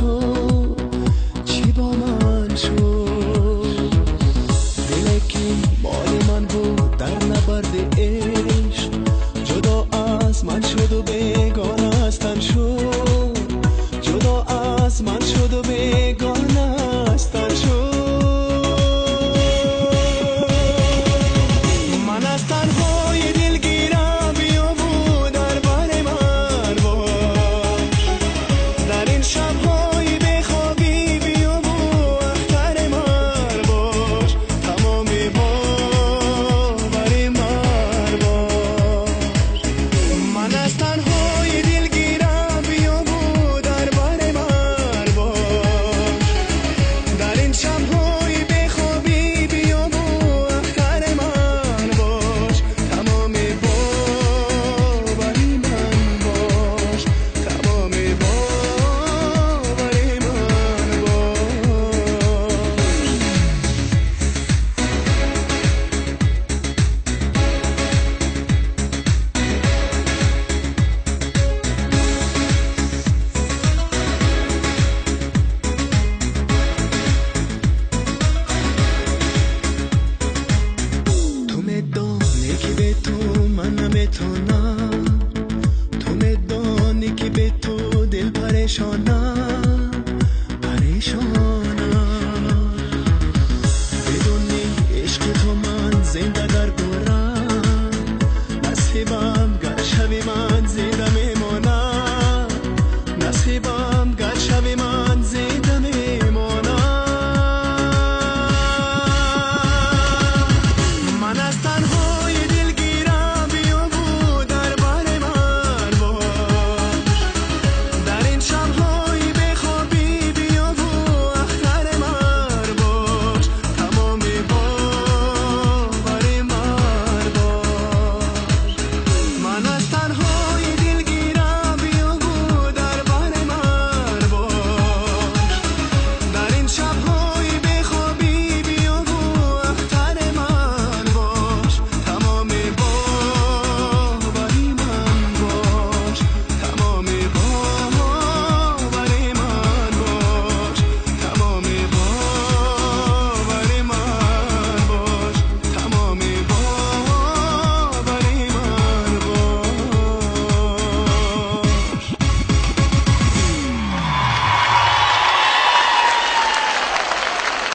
شد چی با من شد دلکی مال من بود در نبرد عشق جدا از من شد و بیگانه از تن شد جدا از من شد و بیگانه از تن شد من از تنهای دلگیرم بیا بود در بر من باش در این شبهای بخوابی بیا بود اختر من باش تمامی باور من باش من از تنهای دلگیرم بیا بود در بر من باش در این شبهای بخوابی بیا بود اختر من باش تمامی باوری من باش تمامی باوری من تو میدانی که به تو من نمیتونم تو میدانی که به تو دل پریشانم پریشان